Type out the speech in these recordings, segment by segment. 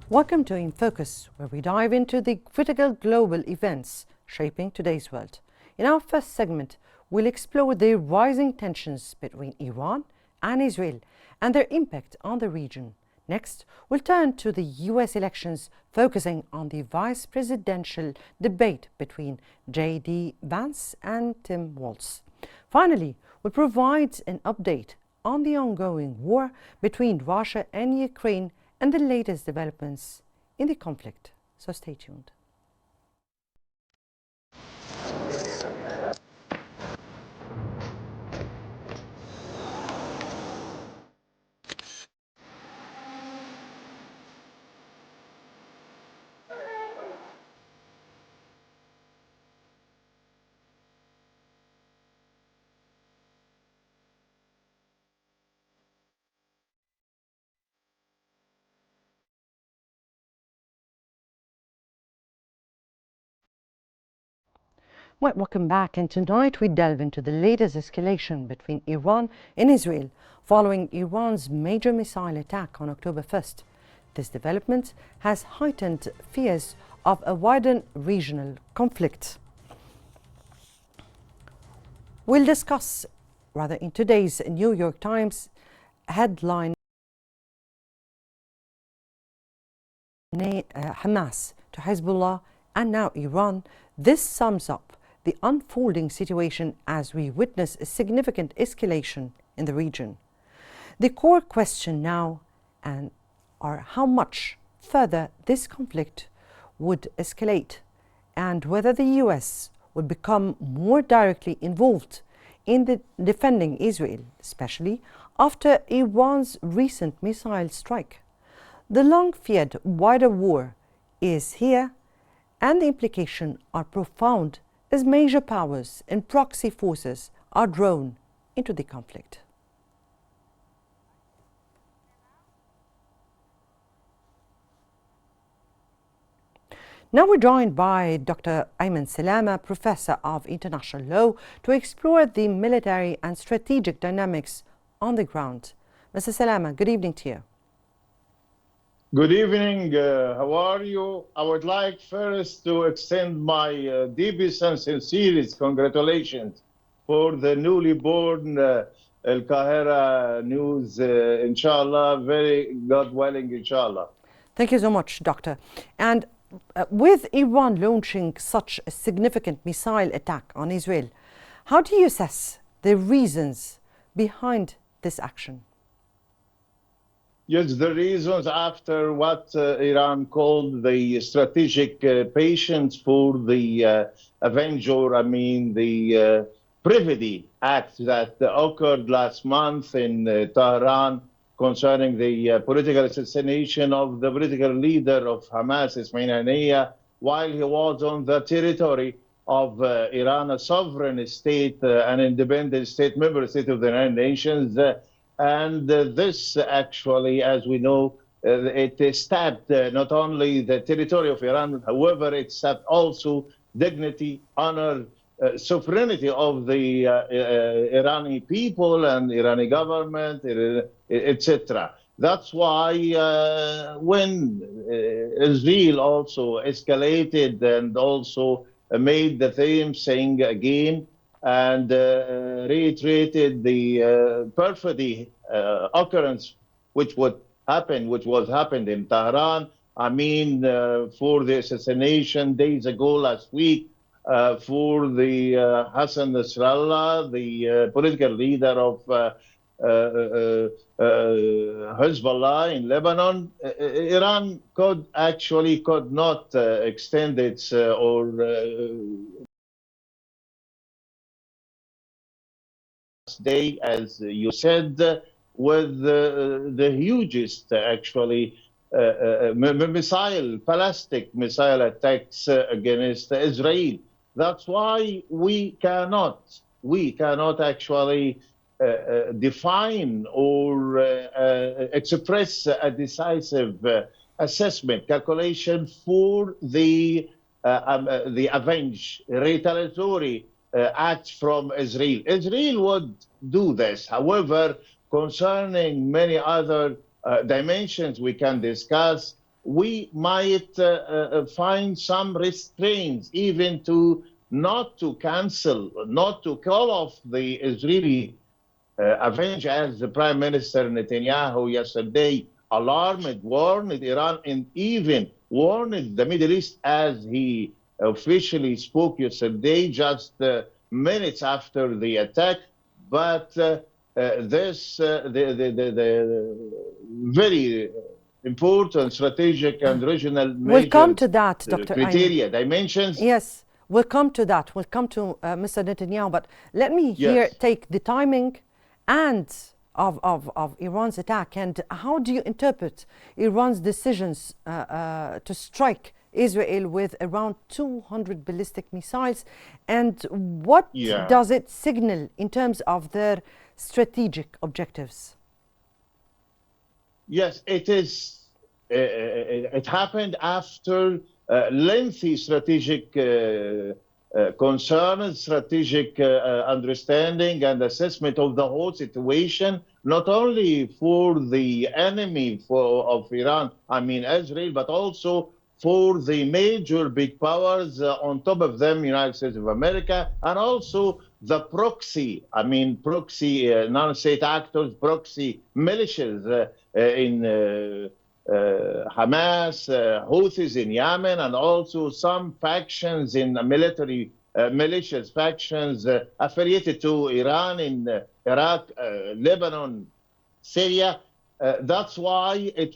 Welcome to In Focus, where we dive into the critical global events shaping today's world. In our first segment, we'll explore the rising tensions between Iran and Israel and their impact on the region. Next, we'll turn to the US elections, focusing on the vice presidential debate between J.D. Vance and Tim Walz. Finally, we'll provide an update on the ongoing war between Russia and Ukraine and the latest developments in the conflict. So stay tuned. Well, welcome back, and tonight we delve into the latest escalation between Iran and Israel following Iran's major missile attack on October 1st. This development has heightened fears of a wider regional conflict. We'll discuss, in today's New York Times headline, Hamas to Hezbollah and now Iran. This sums up the unfolding situation as we witness a significant escalation in the region. The core question now are how much further this conflict would escalate and whether the US would become more directly involved in defending Israel, especially after Iran's recent missile strike. The long-feared wider war is here, and the implications are profound as major powers and proxy forces are drawn into the conflict. Now we're joined by Dr. Ayman Salama, Professor of International Law, to explore the military and strategic dynamics on the ground. Mr. Salama, good evening to you. Good evening. How are you? I would like first to extend my deepest and sincerest congratulations for the newly born Al Qahira News, inshallah, very God willing, inshallah. Thank you so much, Doctor. And with Iran launching such a significant missile attack on Israel, how do you assess the reasons behind this action? Yes, the reasons after what Iran called the strategic patience for the the Privity Act that occurred last month in Tehran concerning the political assassination of the political leader of Hamas, Ismail Haniyeh, while he was on the territory of Iran, a sovereign state, an independent state, member state of the United Nations. And this actually, as we know, it stabbed not only the territory of Iran, however, it stabbed also dignity, honor, sovereignty of the Iranian people and Iranian government, etc. That's why when Israel also escalated and also made the same thing again, and reiterated the perfidy occurrence which was happened in Tehran. I mean, for the assassination days ago last week, for the Hassan Nasrallah, the political leader of Hezbollah in Lebanon, Iran could not extend its day, as you said, with the hugest ballistic missile attacks against Israel. That's why we cannot actually define or express a decisive assessment, calculation for the retaliatory acts from Israel. Israel would do this. However, concerning many other dimensions we can discuss, we might find some restraints, even not to cancel, not to call off the Israeli avenge, as the Prime Minister Netanyahu yesterday alarmed, warned Iran, and even warned the Middle East, as he officially spoke yesterday, just minutes after the attack. But this, the very important strategic and regional we'll come to that, Dr. criteria, dimensions. Yes, we'll come to that. We'll come to Mr. Netanyahu. But let me here take the timing and of Iran's attack, and how do you interpret Iran's decisions to strike Israel with around 200 ballistic missiles, and what does it signal in terms of their strategic objectives? Yes, it is. It happened after lengthy strategic concerns, strategic understanding and assessment of the whole situation, not only for the enemy of Iran, I mean Israel, but also for the major big powers, on top of them, United States of America, and also the proxy, non-state actors, proxy militias in Hamas, Houthis in Yemen, and also some factions in military militias, factions affiliated to Iran in Iraq, Lebanon, Syria. That's why it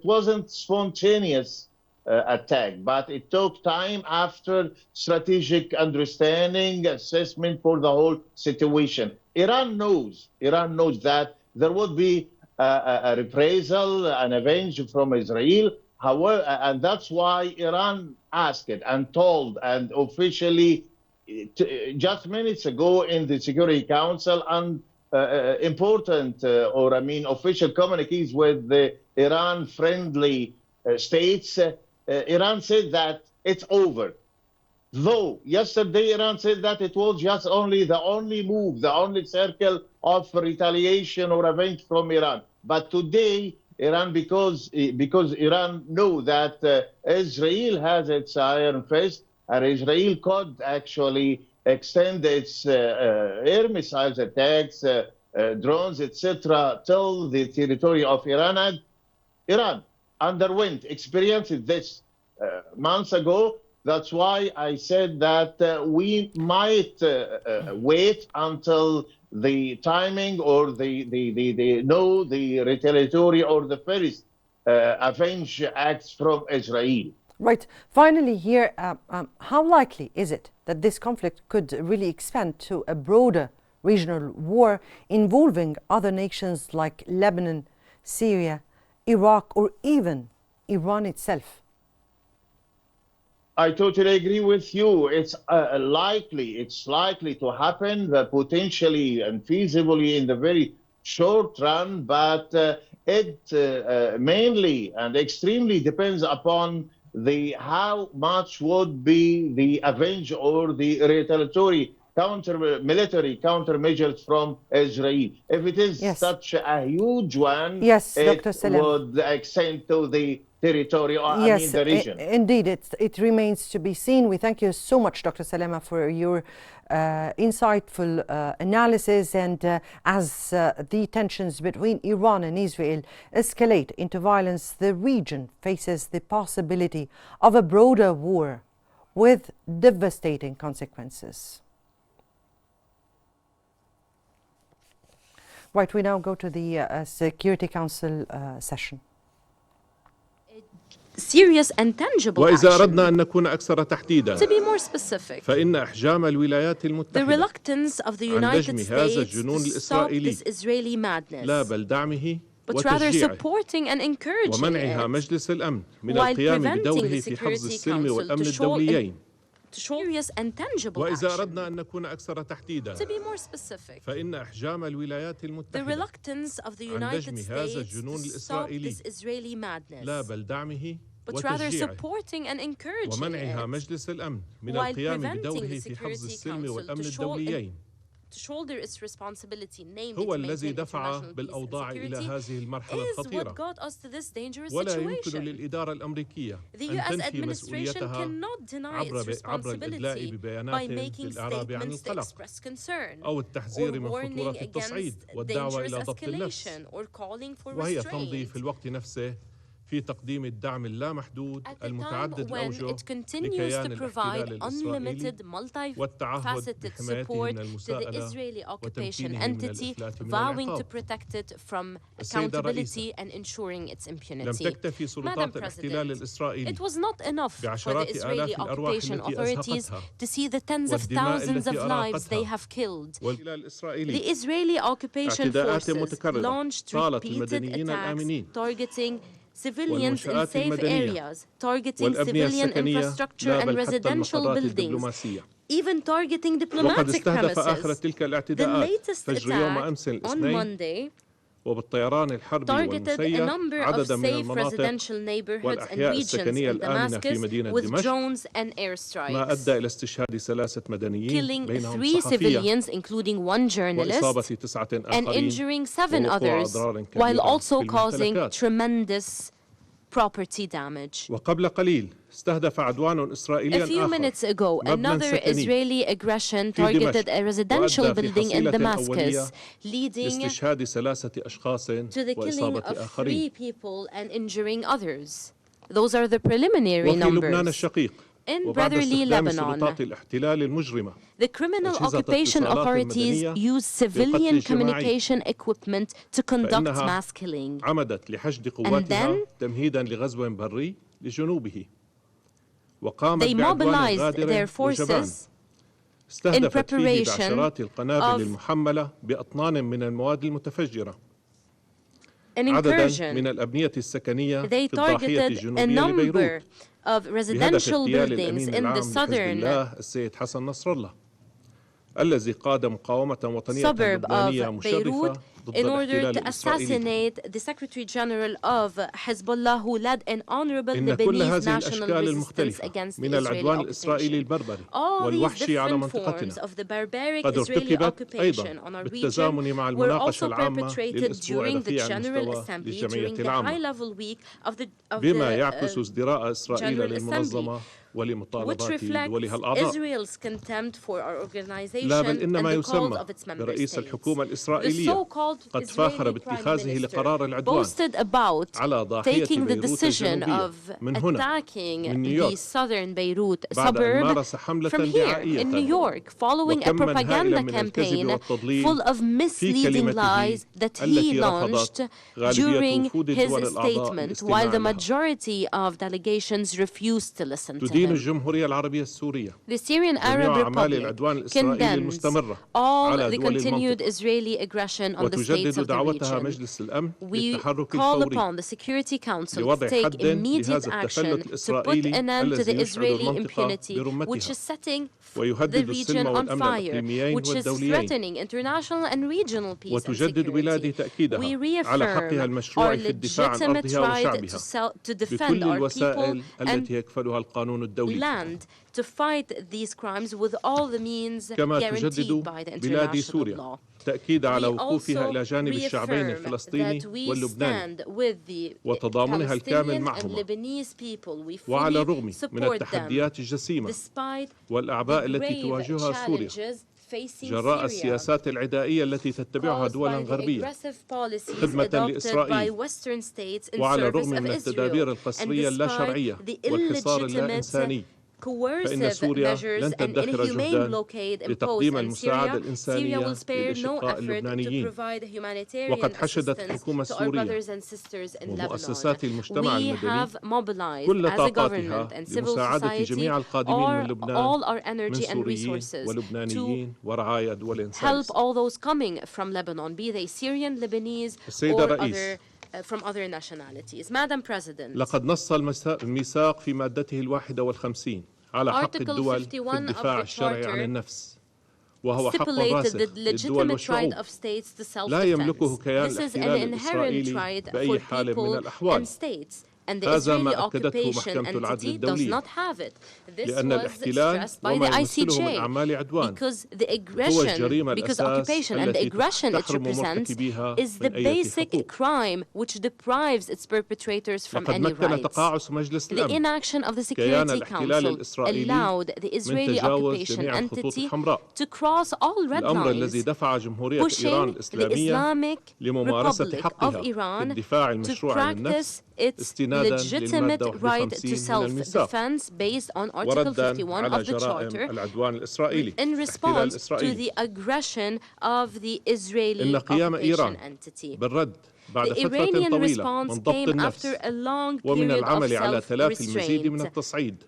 wasn't spontaneous attack, but it took time after strategic understanding, assessment for the whole situation. Iran knows that there would be a reprisal, an avenge from Israel. However, and that's why Iran asked and told and officially just minutes ago in the Security Council and important official communiques with the Iran-friendly states, Iran said that it's over. Though yesterday Iran said that it was just the only move, the only circle of retaliation or revenge from Iran. But today, Iran, because Iran know that Israel has its iron fist, and Israel could actually extend its air missiles attacks, drones, etc., till the territory of Iran. And Iran experienced this months ago. That's why I said that we might wait until the timing or the retaliatory or the first avenge acts from Israel. Right. Finally here, how likely is it that this conflict could really expand to a broader regional war involving other nations like Lebanon, Syria, Iraq, or even Iran itself? I totally agree with you. It's likely to happen, potentially and feasibly in the very short run, but it mainly and extremely depends upon how much would be the avenge or the retaliatory military countermeasures from Israel. If it is such a huge one, it would extend to the territory or the region. Indeed, it remains to be seen. We thank you so much, Dr. Salama, for your insightful analysis. And as the tensions between Iran and Israel escalate into violence, the region faces the possibility of a broader war with devastating consequences. Right, we now go to the Security Council session. Serious and tangible وإذا أردنا أن نكون أكثر تحديدا to be more specific, فإن إحجام الولايات the المتحدة reluctance of the United States to stop this Israeli madness, لا بل دعمه but rather وتشجيعه supporting and encouraging ومنعها it, مجلس الأمن من while القيام preventing بدوره the في حفظ Security السلم Council والأمن to show الدوليين. serious and tangible وإذا action. أردنا أن نكون أكثر تحديدا To be more specific, فإن إحجام الولايات the المتحدة reluctance of the United States to stop this Israeli madness, لا بل دعمه but rather وتشجيعه supporting and encouraging ومنعها it, مجلس الأمن من while القيام preventing بدوره the في حفظ Security السلم Council والأمن to show الدوليين. to shoulder its responsibility, namely هو to الذي maintain دفع international peace and بالأوضاع إلى security, هذه المرحلة is what الخطيرة. got us to this dangerous ولا يمكن situation. للإدارة الأمريكية The أن US تنفي administration مسؤوليتها cannot deny عبر its الإدلاء responsibility by ببيانات making للإعراب عن statements to القلق express concern أو or التحذير من warning خطورة التصعيد against والدعوة dangerous إلى ضبط النفس، escalation or calling for وهي تمضي restraint. في الوقت نفسه في تقديم الدعم اللامحدود At the المتعدد time when الأوجه it continues لكيان to الاحتلال provide الإسرائيلي unlimited, والتعهد multifaceted بحمايته support من to the المساءلة Israeli occupation وتمكينه من entity, الإفلات من vowing to العقاب. protect it from السيدة accountability الرئيسة، and ensuring its لم impunity. تكتفي Madam سلطات الاحتلال President, الإسرائيلي it was not enough for the بعشرات Israeli آلاف الأرواح occupation التي authorities أزهقتها to see the tens of والدماء thousands of التي lives they أراقتها. have killed. والاحتلال The الإسرائيلي Israeli occupation اعتداءات forces متكررة launched طالت repeated المدنيين attacks الآمنين targeting civilians in والمنشآت safe المدنية areas, targeting والأبنية civilian السكنية infrastructure لا and بل حتى residential المقرات buildings, الدبلوماسية. even targeting وقد diplomatic استهدف آخر premises. تلك The الاعتداءات latest فجر يوم attack أمس on الاثنين Monday وبالطيران الحربي targeted a والمسير number of عددا من safe المناطق residential neighborhoods and والأحياء regions السكنية in الآمنة في Damascus مدينة with دمشق، drones and ما airstrikes, أدى إلى استشهاد 3 مدنيين killing بينهم 3 صحفية civilians including 1 وإصابة journalist 9 and آخرين injuring 7 ووقوع others, أضرار while كبيرة also في causing الممتلكات. tremendous property damage. وقبل قليل استهدف عدوان A إسرائيلي few آخر minutes ago, مبنى another سكني Israeli aggression في targeted دمشق a residential وأدى في building in حصيلة Damascus, أولية leading لاستشهاد 3 أشخاص to the killing وإصابة of 3 آخرين. people and injuring others. Those are the preliminary وفي لبنان numbers. الشقيق In وبعد brotherly استخدام Lebanon, سلطات الاحتلال المجرمة the criminal أجهزة occupation الاتصالات authorities المدنية use civilian للقتل الجماعي، communication equipment to conduct فإنها mass killing. عمدت لحشد قواتها then تمهيدا لغزو بري لجنوبه، وقامت They بعدوان mobilized غادر their وجبان forces استهدفت فيه preparation بعشرات القنابل of المحملة بأطنان من المواد المتفجرة an عددا incursion. من الأبنية السكنية They في الضاحية targeted a الجنوبية number لبيروت of بهدف residential اغتيال buildings الأمين in the العام لحزب southern الله السيد حسن نصر الله الذي قاد مقاومة وطنية suburb لبنانية of مشرفة Beirut ضد in order الاحتلال to الإسرائيلي. assassinate the Secretary General of Hezbollah, who led an honorable إن كل Lebanese هذه national الأشكال resistance المختلفة against the من Israeli العدوان الإسرائيلي occupation. البربري All these والوحشي على different forms منطقتنا of the barbaric قد Israeli ارتكبت أيضا occupation on our بالتزامن region مع were المناقشة also العامة perpetrated للأسبوع during the رفيع General المستوى Assembly, للجمعية during the العامة high-level week of بما the يعكس ازدراء إسرائيل General Assembly, للمنظمة which ولمطالبات reflects دولها الأعضاء. Israel's contempt for our organization لا بل and إنما the calls يسمى of its member برئيس states. الحكومة The الإسرائيلية so-called قد فاخر Israeli prime باتخاذه minister لقرار العدوان boasted about على ضاحية taking the بيروت decision الجنوبية of من هنا attacking من the نيويورك southern Beirut بعد أن suburb مارس حملة from here in New دعائية York, following a وكماً هائلاً propaganda من الكذب campaign والتضليل full of في misleading كلمته lies that he التي launched رفضت غالبية during وفود his الدول الأعضاء statement, الاستماع while the لها. majority of delegations refused to listen to تدين him. الجمهورية العربية السورية The Syrian Arab جميع أعمال Republic العدوان الإسرائيلي condemns المستمرة all على the دول continued المنطقة Israeli aggression on the states وتجدد of the دعوتها region. مجلس الأمن We للتحرك call الفوري upon the Security Council to لوضع take حد immediate لهذا action التفلت to put الإسرائيلي an end to the الذي يشعل Israeli المنطقة impunity, which برمتها is setting the ويهدد region السلم on والأمن fire, الإقليميين which is والدوليين threatening international and regional peace and وتجدد بلادي security. تأكيدها We على reaffirm حقها المشروع our في الدفاع عن legitimate أرضها right وشعبها to defend بكل our people الوسائل and التي يكفلها القانون الدولي land to fight these crimes with all the means كما guaranteed تجدد by the بلاد international سوريا law. تأكيد على We وقوفها also إلى جانب الشعبين reaffirm الفلسطيني that we واللبناني stand with the وتضامنها الكامل Palestinian and معهما Lebanese people. We وعلى fully الرغم من support them التحديات الجسيمة despite والأعباء the التي grave تواجهها سوريا challenges facing جراء Syria السياسات العدائية التي تتبعها caused دولا by the غربية aggressive policies خدمة adopted by لإسرائيل Western states in وعلى service الرغم of من Israel التدابير and القسرية اللا despite شرعية the والحصار اللا illegitimate إنساني فإن coercive سوريا measures لن and تدخر inhumane جهدا blockade imposed لتقديم on المساعدة Syria, Syria الإنسانية will spare no للأشقاء effort to اللبنانيين provide humanitarian وقد حشدت assistance الحكومة to our السورية brothers and sisters in ومؤسسات Lebanon. المجتمع We المدني have mobilized كل as a government طاقاتها and civil لمساعدة society جميع القادمين من لبنان all our من energy and سوريين resources to ولبنانيين ورعايا دول help ثالثة. all those coming from Lebanon, be they Syrian, Lebanese, السيدة or الرئيس، from other nationalities. Madam President, لقد نص الميثاق في مادته 51 على حق Article الدول 51 في الدفاع of the الشرعي عن Charter النفس وهو حق stipulated راسخ the للدول legitimate right والشعوب of states to لا يملكه self-defense. كيان This is an الاحتلال inherent الإسرائيلي right بأي for حال من people الأحوال and states And the هذا Israeli ما أكدته occupation محكمة العدل entity does الدولية not have it. This لأن was الاحتلال stressed by the وما يمثله من ICJ أعمال عدوان because the هو aggression, الجريمة because الأساس occupation and the التي aggression it تحرم represents مرتكبيها is the من أي basic حقوق. crime which deprives its perpetrators from لقد any مكن rights. تقاعس مجلس The الأمن inaction of the كيان Security الاحتلال Council الإسرائيلي allowed the من Israeli تجاوز occupation جميع الخطوط entity الحمراء، to cross all red الأمر الذي lines, دفع جمهورية إيران pushing the الإسلامية Islamic لممارسة Republic of حقها في Iran الدفاع to المشروع عن النفس practice its استنادا legitimate للمادة right to 51 من الميثاق self-defense based on Article وردا 51 على of the جرائم Charter العدوان الإسرائيلي in الاحتلال response to الإسرائيلي. the aggression of the Israeli إن قيام occupation إيران entity. بالرد بعد The فترة Iranian طويلة response من ضبط came النفس after a long ومن period of العمل على تلافي المزيد من self-restraint التصعيد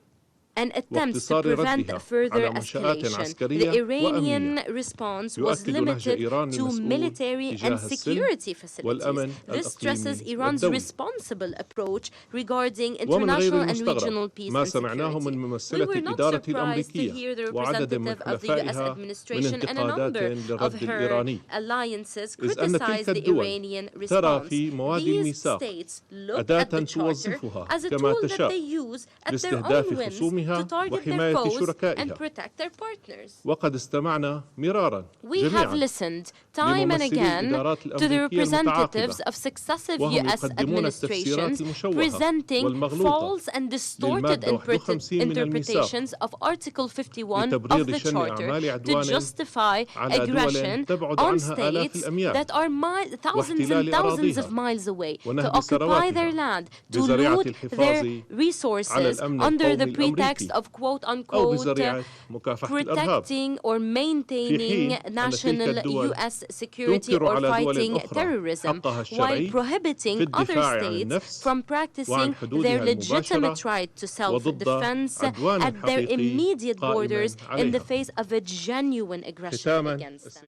and attempts to واقتصار prevent ردها further على منشآت escalation. The عسكرية Iranian وأمنية response was يؤكد نهج limited إيران to المسؤول military and تجاه السلم security facilities. والأمن This stresses الإقليمي Iran's والدولي. responsible approach regarding ومن غير international and regional المستغرب peace ما and سمعناه من security. We ممثلة were not الإدارة surprised to الأمريكية hear the وعدد من representative of the US حلفائها من administration and a انتقادات number of للرد her الإيراني، alliances إذ أن criticized تلك the الدول Iranian ترى response. في مواد These الميثاق states look أداة at the charter توظفها as a كما tool that تشاء they use at their لاستهداف own whims to خصومها target their وحماية foes and شركائها. protect their partners. وقد استمعنا مرارا We have جميعا listened time and لممثلي again الإدارات to the الأمريكية representatives المتعاقبة of successive وهم US يقدمون التفسيرات administrations المشوهة presenting والمغلوطة false and distorted للمادة 51 من الميثاق interpretations of Article 51 of لتبرير the شن Charter أعمال to عدوان justify على aggression دول تبعد on عنها آلاف states الأميال that are thousands and واحتلال thousands of أراضيها miles away, to ونهب occupy their ثرواتها land, to بذريعة loot الحفاظ their على resources الأمن under the القومي pretext الأمريكي of أو quote-unquote بذريعة مكافحة الإرهاب، protecting or في maintaining حين أن تلك national الدول US security تنكر or على دول fighting أخرى terrorism, حقها while الشرعي prohibiting في other الدفاع عن states النفس from practicing وعن their حدودها legitimate المباشرة right to وضد self-defense عدوان at their حقيقي immediate قائما borders in the عليها. face of a genuine aggression ختاما against them.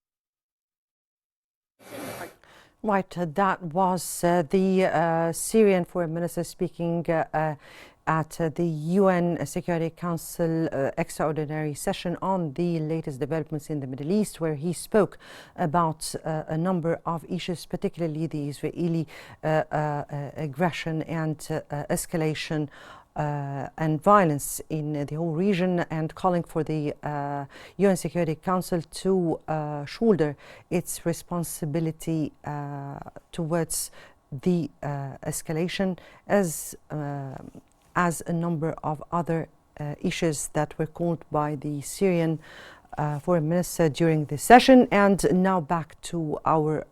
Right, that was the Syrian Foreign Minister speaking at the UN Security Council extraordinary session on the latest developments in the Middle East, where he spoke about a number of issues, particularly the Israeli aggression and escalation and violence in the whole region, and calling for the UN Security Council to shoulder its responsibility towards the escalation, as a number of other issues that were called by the Syrian Foreign Minister during the session. And now back to our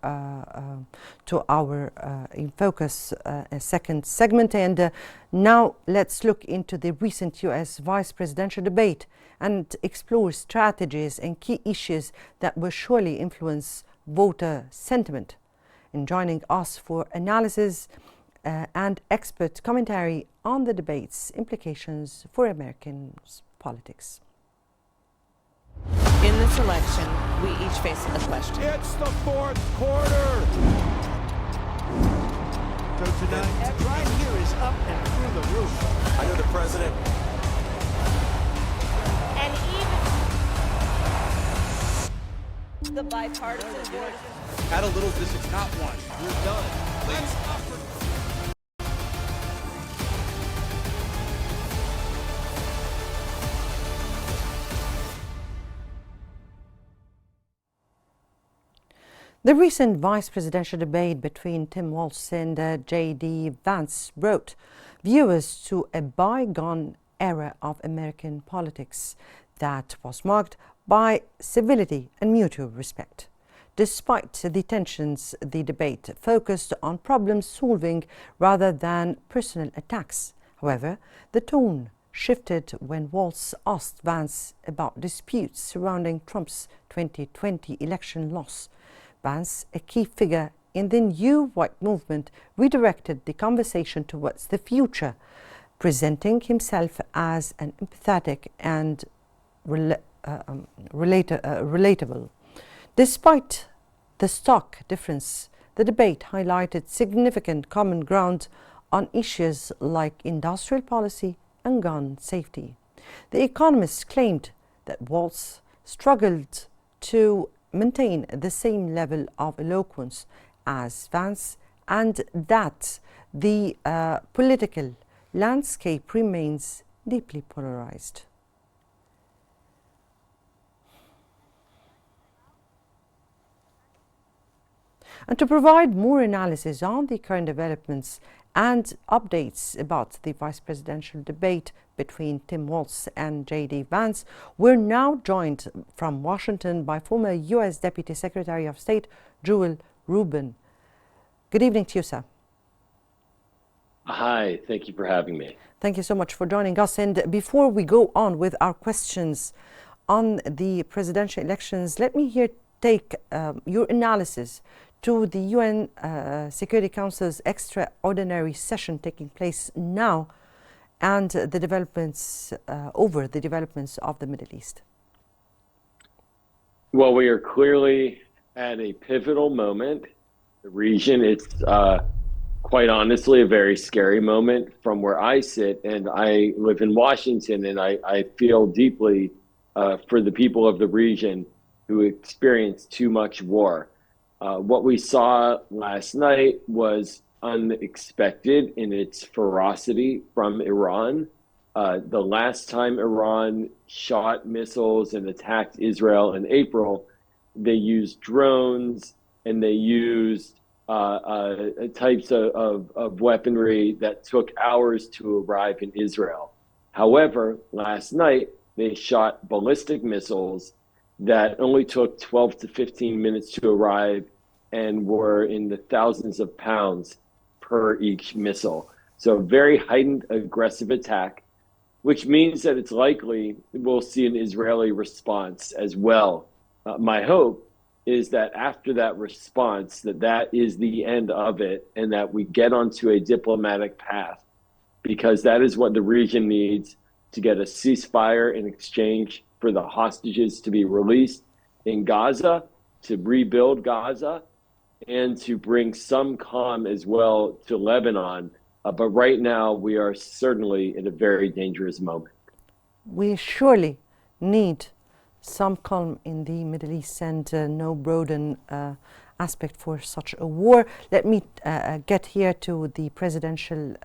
In Focus second segment, and now let's look into the recent US vice presidential debate and explore strategies and key issues that will surely influence voter sentiment. And joining us for analysis and expert commentary on the debate's implications for American politics. In this election, we each face a question. It's the fourth quarter. So tonight, right here is up and through the roof. I know the president. And even the bipartisan board. Had a little distance, not one. We're done. Let's offer. The recent vice presidential debate between Tim Walz and J.D. Vance brought viewers to a bygone era of American politics that was marked by civility and mutual respect. Despite the tensions, the debate focused on problem solving rather than personal attacks. However, the tone shifted when Walz asked Vance about disputes surrounding Trump's 2020 election loss. Vance, a key figure in the new white movement, redirected the conversation towards the future, presenting himself as an empathetic and relatable. Despite the stark difference, the debate highlighted significant common ground on issues like industrial policy and gun safety. The Economist claimed that Walz struggled to maintain the same level of eloquence as Vance and that the political landscape remains deeply polarized. And to provide more analysis on the current developments and updates about the vice presidential debate between Tim Walz and J.D. Vance, we're now joined from Washington by former U.S. Deputy Secretary of State Joel Rubin. Good evening to you, sir. Hi, thank you for having me. Thank you so much for joining us. And before we go on with our questions on the presidential elections, let me here take your analysis to the UN Security Council's extraordinary session taking place now and the developments over the developments of the Middle East. Well, we are clearly at a pivotal moment. The region, it's quite honestly a very scary moment from where I sit, and I live in Washington, and I feel deeply for the people of the region who experience too much war. What we saw last night was unexpected in its ferocity from Iran. The last time Iran shot missiles and attacked Israel in April, they used drones and they used types of weaponry that took hours to arrive in Israel. However, last night, they shot ballistic missiles that only took 12 to 15 minutes to arrive and were in the thousands of pounds per each missile. So a very heightened aggressive attack, which means that it's likely we'll see an Israeli response as well. My hope is that after that response, that is the end of it and that we get onto a diplomatic path, because that is what the region needs to get a ceasefire in exchange for the hostages to be released in Gaza, to rebuild Gaza, and to bring some calm as well to Lebanon. But right now, we are certainly in a very dangerous moment. We surely need some calm in the Middle East and no broaden aspect for such a war. Let me get here to the presidential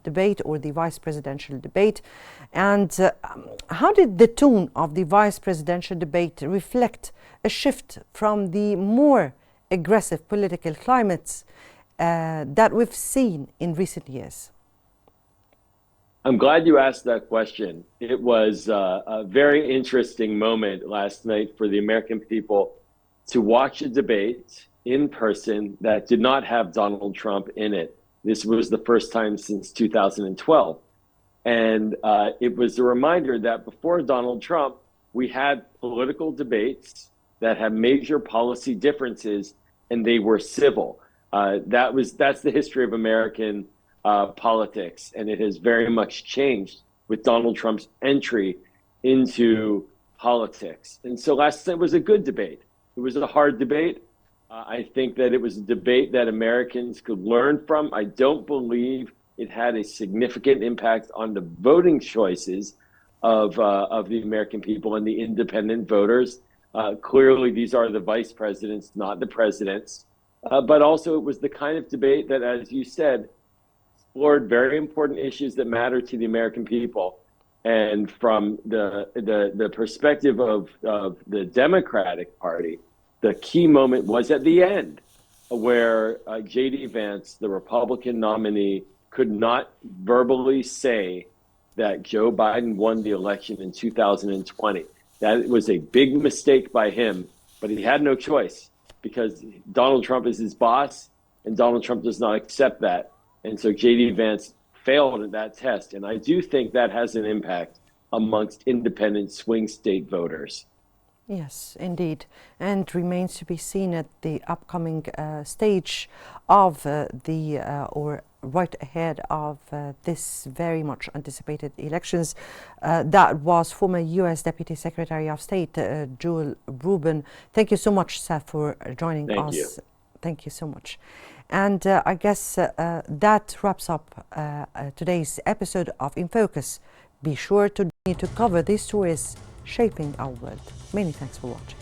debate or the vice presidential debate. And how did the tone of the vice presidential debate reflect a shift from the more aggressive political climates that we've seen in recent years? I'm glad you asked that question. It was a very interesting moment last night for the American people to watch a debate in person that did not have Donald Trump in it. This was the first time since 2012. And it was a reminder that before Donald Trump, we had political debates that had major policy differences, and they were civil. That's the history of American politics, and it has very much changed with Donald Trump's entry into politics. And so last night was a good debate. It was a hard debate. I think that it was a debate that Americans could learn from. I don't believe it had a significant impact on the voting choices of the American people and the independent voters. Clearly, these are the vice presidents, not the presidents. But also, it was the kind of debate that, as you said, explored very important issues that matter to the American people. And from the perspective of the Democratic Party, the key moment was at the end, where J.D. Vance, the Republican nominee, could not verbally say that Joe Biden won the election in 2020. That was a big mistake by him, but he had no choice because Donald Trump is his boss, and Donald Trump does not accept that. And so J.D. Vance failed at that test. And I do think that has an impact amongst independent swing state voters. Yes, indeed. And remains to be seen at the upcoming stage of or right ahead of this very much anticipated elections. That was former U.S. Deputy Secretary of State Joel Rubin. Thank you so much, sir, for joining us. Thank you. Thank you so much. And I guess that wraps up today's episode of In Focus. Be sure to cover these stories shaping our world. Many thanks for watching.